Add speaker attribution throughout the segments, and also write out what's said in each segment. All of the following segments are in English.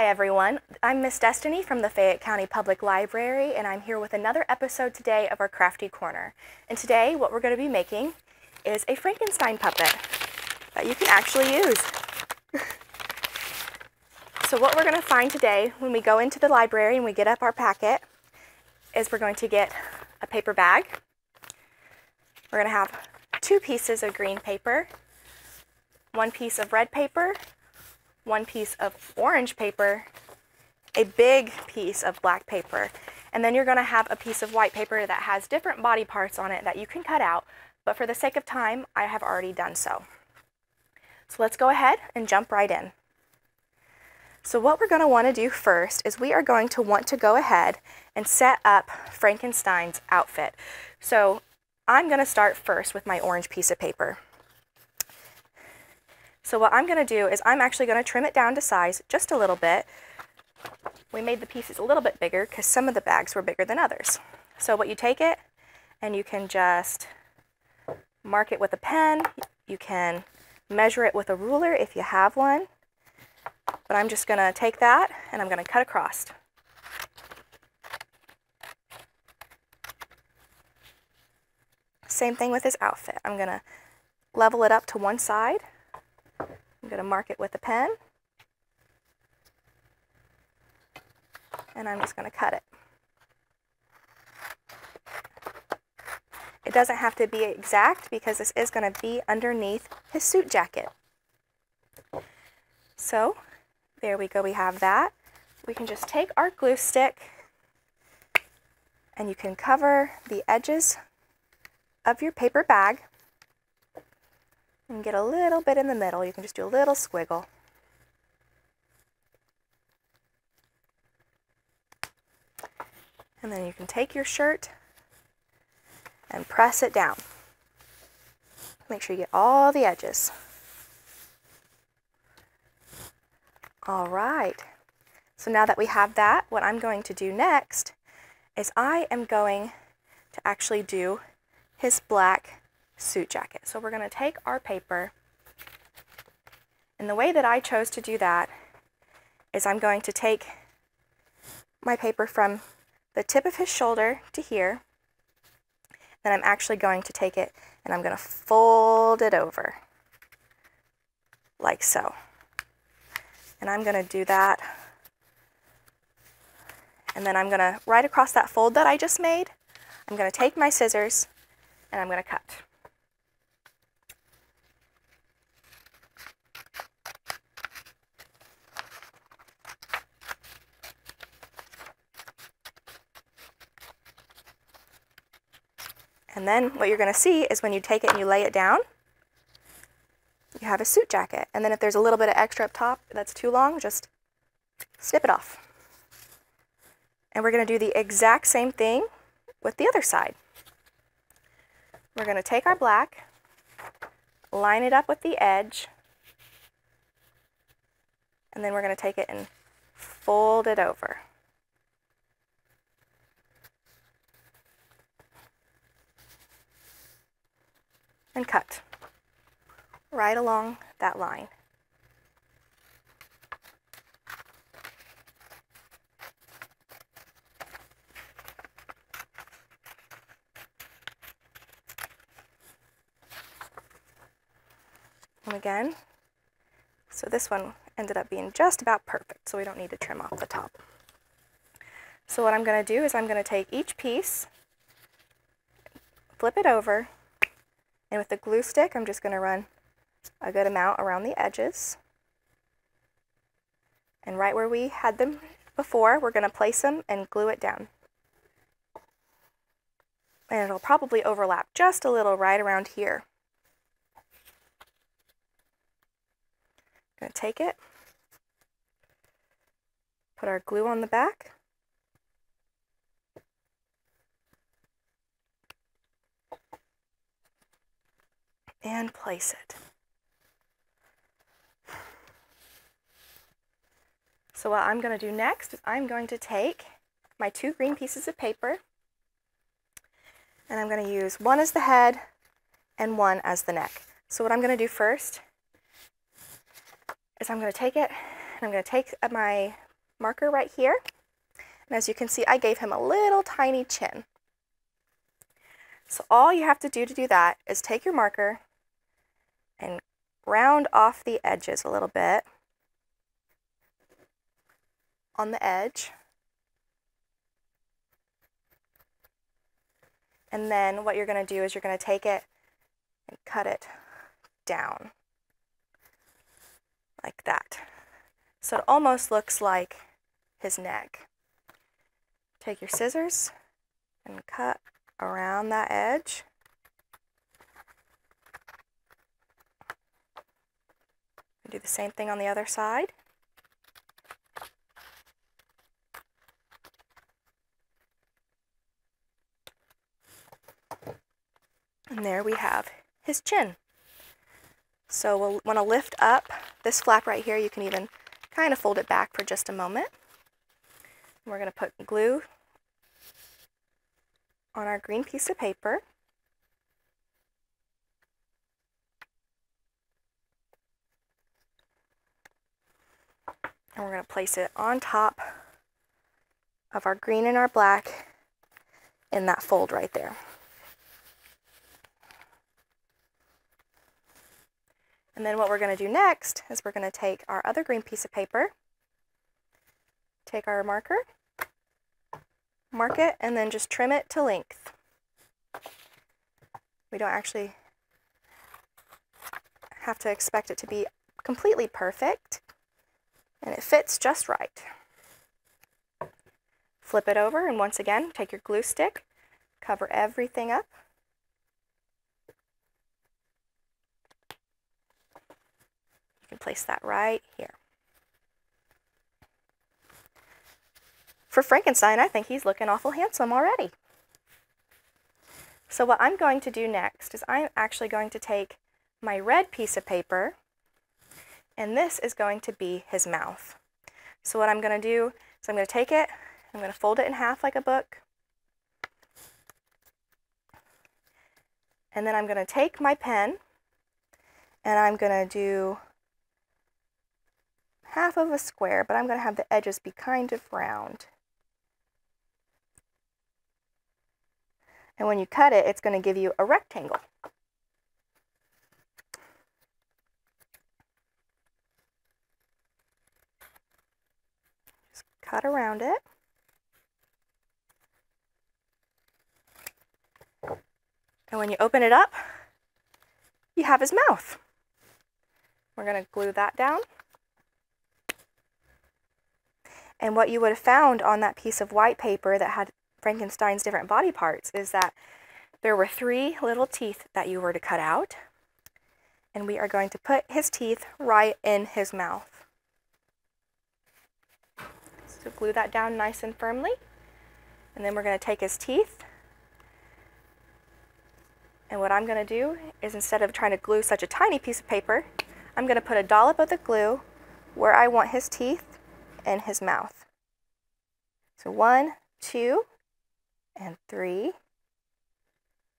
Speaker 1: Hi everyone, I'm Miss Destiny from the Fayette County Public Library, and I'm here with another episode today of our Crafty Corner. And today what we're going to be making is a Frankenstein puppet that you can actually use. So what we're going to find today when we go into the library and we get up our packet is we're going to get a paper bag. We're going to have 2 pieces of green paper, 1 piece of red paper, 1 piece of orange paper, a big piece of black paper, and then you're going to have a piece of white paper that has different body parts on it that you can cut out, but for the sake of time, I have already done so. So let's go ahead and jump right in. So what we're going to want to do first is we are going to want to go ahead and set up Frankenstein's outfit. So I'm going to start first with my orange piece of paper. So what I'm going to do is I'm actually going to trim it down to size just a little bit. We made the pieces a little bit bigger because some of the bags were bigger than others. So what you take it and you can just mark it with a pen. You can measure it with a ruler if you have one. But I'm just going to take that and I'm going to cut across. Same thing with his outfit. I'm going to level it up to one side. I'm going to mark it with a pen, and I'm just going to cut it. It doesn't have to be exact because this is going to be underneath his suit jacket. So there we go, we have that. We can just take our glue stick and you can cover the edges of your paper bag. And get a little bit in the middle. You can just do a little squiggle. And then you can take your shirt and press it down. Make sure you get all the edges. All right. So now that we have that, what I'm going to do next is I am going to actually do his black suit jacket. So we're going to take our paper, and the way that I chose to do that is I'm going to take my paper from the tip of his shoulder to here, then I'm actually going to take it and I'm going to fold it over like so. And I'm going to do that, and then I'm going to, right across that fold that I just made, I'm going to take my scissors and I'm going to cut. And then what you're going to see is when you take it and you lay it down, you have a suit jacket. And then if there's a little bit of extra up top that's too long, just snip it off. And we're going to do the exact same thing with the other side. We're going to take our black, line it up with the edge, and then we're going to take it and fold it over. And cut right along that line. And again, so this one ended up being just about perfect, so we don't need to trim off the top. So what I'm going to do is I'm going to take each piece, flip it over, and with the glue stick, I'm just going to run a good amount around the edges. And right where we had them before, we're going to place them and glue it down. And it'll probably overlap just a little right around here. I'm going to take it, put our glue on the back, and place it. So what I'm going to do next is I'm going to take my 2 green pieces of paper, and I'm going to use one as the head and one as the neck. So what I'm going to do first is I'm going to take it and I'm going to take my marker right here. And as you can see, I gave him a little tiny chin. So all you have to do that is take your marker and round off the edges a little bit on the edge. And then what you're going to do is you're going to take it and cut it down like that. So it almost looks like his neck. Take your scissors and cut around that edge. Do the same thing on the other side. And there we have his chin. So we'll want to lift up this flap right here. You can even kind of fold it back for just a moment. We're going to put glue on our green piece of paper. And we're going to place it on top of our green and our black in that fold right there. And then what we're going to do next is we're going to take our other green piece of paper, take our marker, mark it, and then just trim it to length. We don't actually have to expect it to be completely perfect, and it fits just right. Flip it over, and once again, take your glue stick, cover everything up. You can place that right here. For Frankenstein, I think he's looking awful handsome already. So what I'm going to do next is I'm actually going to take my red piece of paper, and this is going to be his mouth. So what I'm going to do is I'm going to take it, I'm going to fold it in half like a book, and then I'm going to take my pen and I'm going to do half of a square, but I'm going to have the edges be kind of round. And when you cut it, it's going to give you a rectangle. Just cut around it. And when you open it up, you have his mouth. We're going to glue that down. And what you would have found on that piece of white paper that had Frankenstein's different body parts is that there were 3 little teeth that you were to cut out. And we are going to put his teeth right in his mouth. So glue that down nice and firmly. And then we're going to take his teeth. And what I'm going to do is, instead of trying to glue such a tiny piece of paper, I'm going to put a dollop of the glue where I want his teeth and his mouth. So 1, 2, and 3.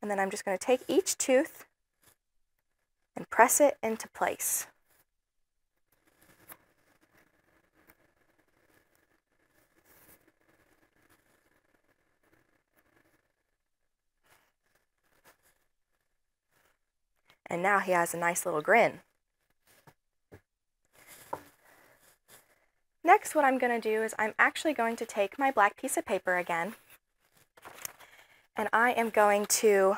Speaker 1: And then I'm just going to take each tooth and press it into place. And now he has a nice little grin. Next, what I'm going to do is I'm actually going to take my black piece of paper again, and I am going to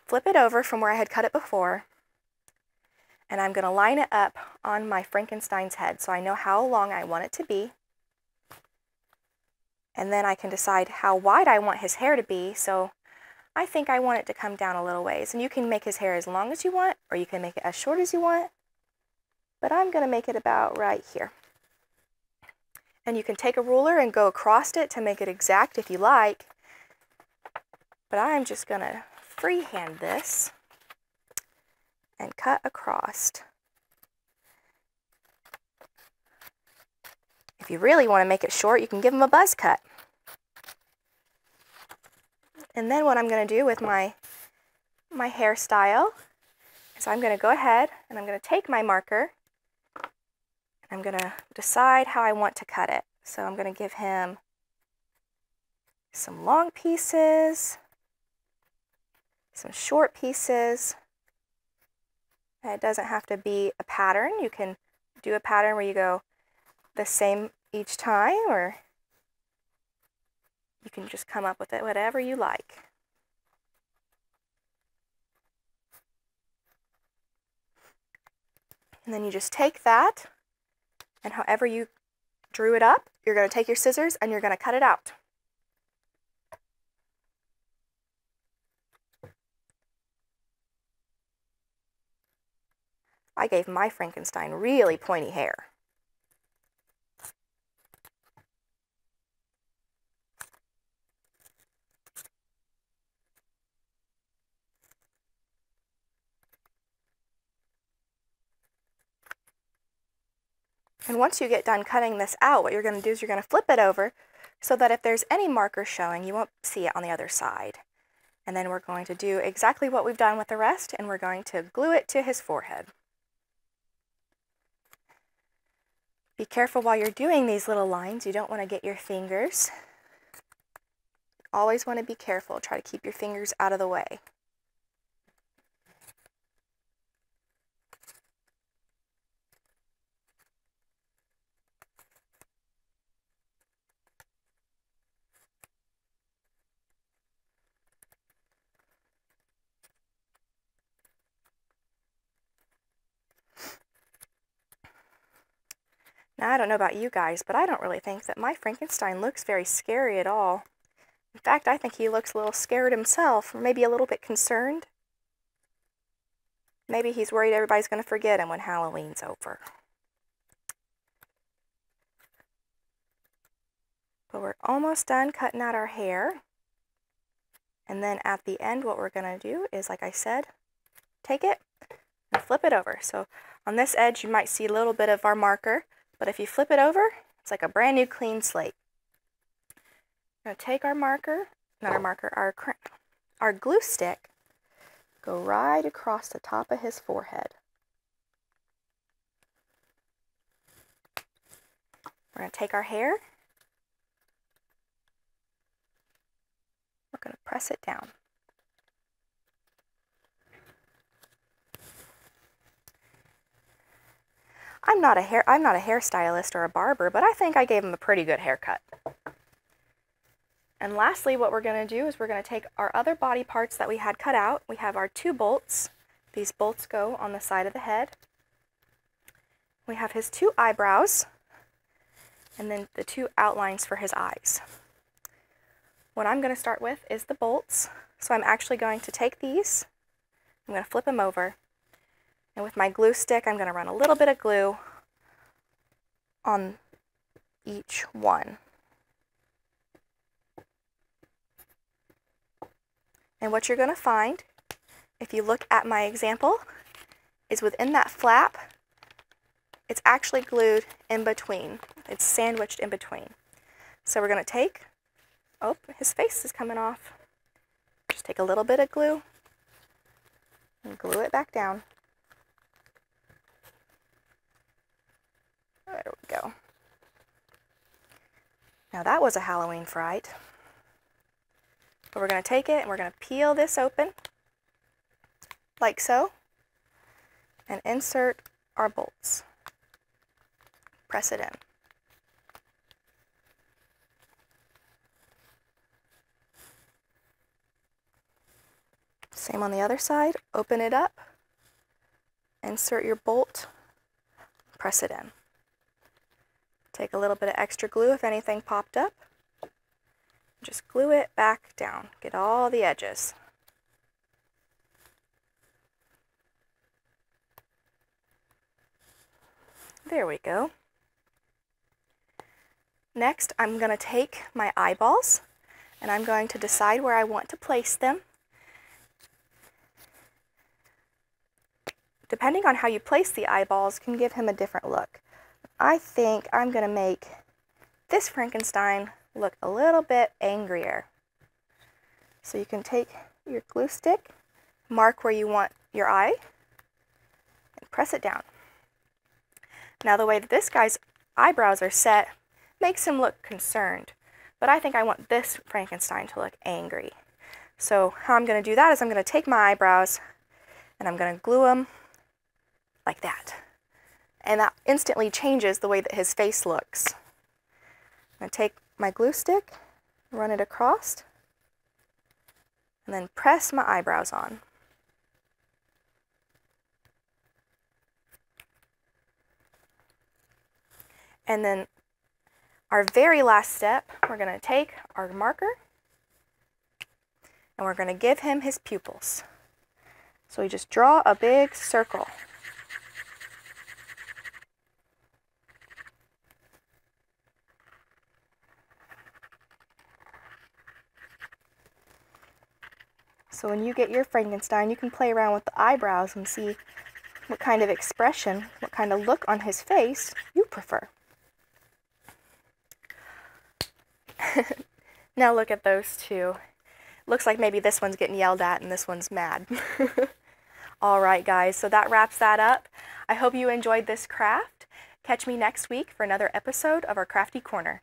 Speaker 1: flip it over from where I had cut it before, and I'm going to line it up on my Frankenstein's head so I know how long I want it to be. And then I can decide how wide I want his hair to be. So I think I want it to come down a little ways. And you can make his hair as long as you want, or you can make it as short as you want. But I'm going to make it about right here. And you can take a ruler and go across it to make it exact if you like. But I'm just going to freehand this and cut across. If you really want to make it short, you can give him a buzz cut. And then what I'm going to do with my hairstyle is I'm going to go ahead and I'm going to take my marker I'm going to decide how I want to cut it. So I'm going to give him some long pieces, some short pieces. And it doesn't have to be a pattern. You can do a pattern where you go the same each time, or you can just come up with it whatever you like. And then you just take that, and however you drew it up, you're going to take your scissors and you're going to cut it out. I gave my Frankenstein really pointy hair. And once you get done cutting this out, what you're going to do is you're going to flip it over so that if there's any marker showing, you won't see it on the other side. And then we're going to do exactly what we've done with the rest, and we're going to glue it to his forehead. Be careful while you're doing these little lines. You don't want to get your fingers. Always want to be careful. Try to keep your fingers out of the way. Now, I don't know about you guys, but I don't really think that my Frankenstein looks very scary at all. In fact, I think he looks a little scared himself, or maybe a little bit concerned. Maybe he's worried everybody's going to forget him when Halloween's over. But we're almost done cutting out our hair. And then at the end, what we're going to do is, like I said, take it and flip it over. So on this edge, you might see a little bit of our marker, but if you flip it over, it's like a brand new clean slate. We're going to take our marker, not our marker, our glue stick, go right across the top of his forehead. We're going to take our hair. We're going to press it down. I'm not a hairstylist or a barber, but I think I gave him a pretty good haircut. And lastly, what we're going to do is we're going to take our other body parts that we had cut out. We have our 2 bolts. These bolts go on the side of the head. We have his 2 eyebrows, and then the 2 outlines for his eyes. What I'm going to start with is the bolts. So I'm actually going to take these, I'm going to flip them over, and with my glue stick, I'm going to run a little bit of glue on each one. And what you're going to find, if you look at my example, is within that flap, it's actually glued in between. It's sandwiched in between. So we're going to take, oh, his face is coming off. Just take a little bit of glue and glue it back down. There we go. Now that was a Halloween fright. But we're going to take it and we're going to peel this open, like so, and insert our bolts. Press it in. Same on the other side. Open it up, insert your bolt, press it in. Take a little bit of extra glue if anything popped up. Just glue it back down. Get all the edges. There we go. Next, I'm going to take my eyeballs and I'm going to decide where I want to place them. Depending on how you place the eyeballs can give him a different look. I think I'm going to make this Frankenstein look a little bit angrier. So you can take your glue stick, mark where you want your eye, and press it down. Now the way that this guy's eyebrows are set makes him look concerned, but I think I want this Frankenstein to look angry. So how I'm going to do that is I'm going to take my eyebrows and I'm going to glue them like that. And that instantly changes the way that his face looks. I'm going to take my glue stick, run it across, and then press my eyebrows on. And then our very last step, we're going to take our marker and we're going to give him his pupils. So we just draw a big circle. So when you get your Frankenstein, you can play around with the eyebrows and see what kind of expression, what kind of look on his face you prefer. Now look at those two. Looks like maybe this one's getting yelled at and this one's mad. Alright guys, so that wraps that up. I hope you enjoyed this craft. Catch me next week for another episode of our Crafty Corner.